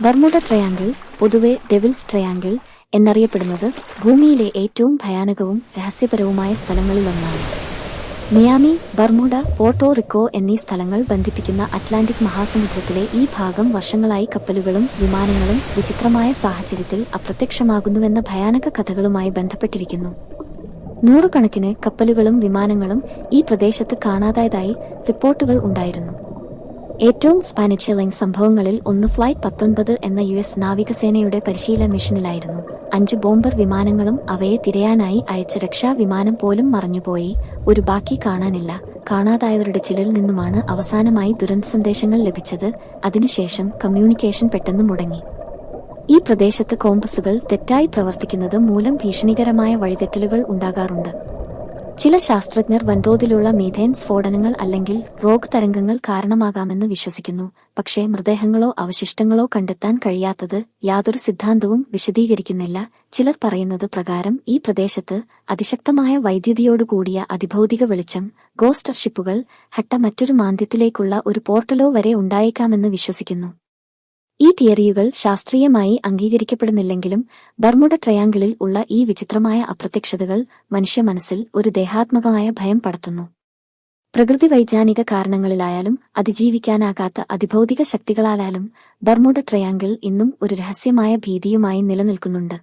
Bermuda triangle, പൊതുവെ devils triangle എന്നറിയപ്പെടുന്നത്, ഭൂമിയിലെ ഏറ്റവും ഭയാനകവും രഹസ്യപരവുമായ സ്ഥലങ്ങളിലൊന്നാണ്. മിയാമി, ബർമുഡ, പോർട്ടോ റിക്കോ എന്നീ സ്ഥലങ്ങൾ ബന്ധിപ്പിക്കുന്ന അറ്റ്ലാന്റിക് മഹാസമുദ്രത്തിലെ ഈ ഭാഗം വർഷങ്ങളായി കപ്പലുകളും വിമാനങ്ങളും വിചിത്രമായ സാഹചര്യത്തിൽ അപ്രത്യക്ഷമാകുന്നുവെന്ന ഭയാനക കഥകളുമായി ബന്ധപ്പെട്ടിരിക്കുന്നു. നൂറുകണക്കിന് കപ്പലുകളും വിമാനങ്ങളും ഈ പ്രദേശത്ത് കാണാതായതായി റിപ്പോർട്ടുകൾ ഉണ്ടായിരുന്നു. ഏറ്റവും സ്പാനിഷ് സംഭവങ്ങളിൽ ഒന്ന് ഫ്ലൈറ്റ് 19 എന്ന US നാവികസേനയുടെ പരിശീലന മിഷനിലായിരുന്നു. 5 ബോംബർ വിമാനങ്ങളും അവയെ തിരയാനായി അയച്ച രക്ഷാ വിമാനം പോലും മറഞ്ഞുപോയി. ഒരു ബാക്കി കാണാനില്ല. കാണാതായവരുടെ ചിലരിൽ നിന്നുമാണ് അവസാനമായി ദുരന്ത സന്ദേശങ്ങൾ ലഭിച്ചത്. അതിനുശേഷം കമ്മ്യൂണിക്കേഷൻ പെട്ടെന്ന് മുടങ്ങി. ഈ പ്രദേശത്ത് കോമ്പസുകൾ തെറ്റായി പ്രവർത്തിക്കുന്നത് മൂലം ഭീഷണികരമായ വഴിതെറ്റലുകൾ ഉണ്ടാകാറുണ്ട്. ചില ശാസ്ത്രജ്ഞർ വൻതോതിലുള്ള മീഥേൻ സ്ഫോടനങ്ങൾ അല്ലെങ്കിൽ റോഗ് തരംഗങ്ങൾ കാരണമാകാമെന്ന് വിശ്വസിക്കുന്നു. പക്ഷേ മൃതദേഹങ്ങളോ അവശിഷ്ടങ്ങളോ കണ്ടെത്താൻ കഴിയാത്തത് യാതൊരു സിദ്ധാന്തവും വിശദീകരിക്കുന്നില്ല. ചിലർ പറയുന്നത് പ്രകാരം ഈ പ്രദേശത്ത് അതിശക്തമായ വൈദ്യുതിയോടുകൂടിയ അതിഭൗതിക വെളിച്ചം, ഗോസ്റ്റ് ഷിപ്പുകൾ, മറ്റൊരു മാന്ദ്യത്തിലേക്കുള്ള ഒരു പോർട്ടലോ വരെ ഉണ്ടായേക്കാമെന്ന് വിശ്വസിക്കുന്നു. ഈ തിയറിയുകൾ ശാസ്ത്രീയമായി അംഗീകരിക്കപ്പെടുന്നില്ലെങ്കിലും ബർമുഡ ട്രയാങ്കിളിൽ ഉള്ള ഈ വിചിത്രമായ അപ്രത്യക്ഷതകൾ മനുഷ്യ മനസ്സിൽ ഒരു ദേഹാത്മകമായ ഭയം പടർത്തുന്നു. പ്രകൃതി വൈജ്ഞാനിക കാരണങ്ങളിലായാലും അതിജീവിക്കാനാകാത്ത അതിഭൗതിക ശക്തികളാലാലും ബർമുഡ ട്രയാങ്കിൾ ഇന്നും ഒരു രഹസ്യമായ ഭീതിയുമായി നിലനിൽക്കുന്നുണ്ട്.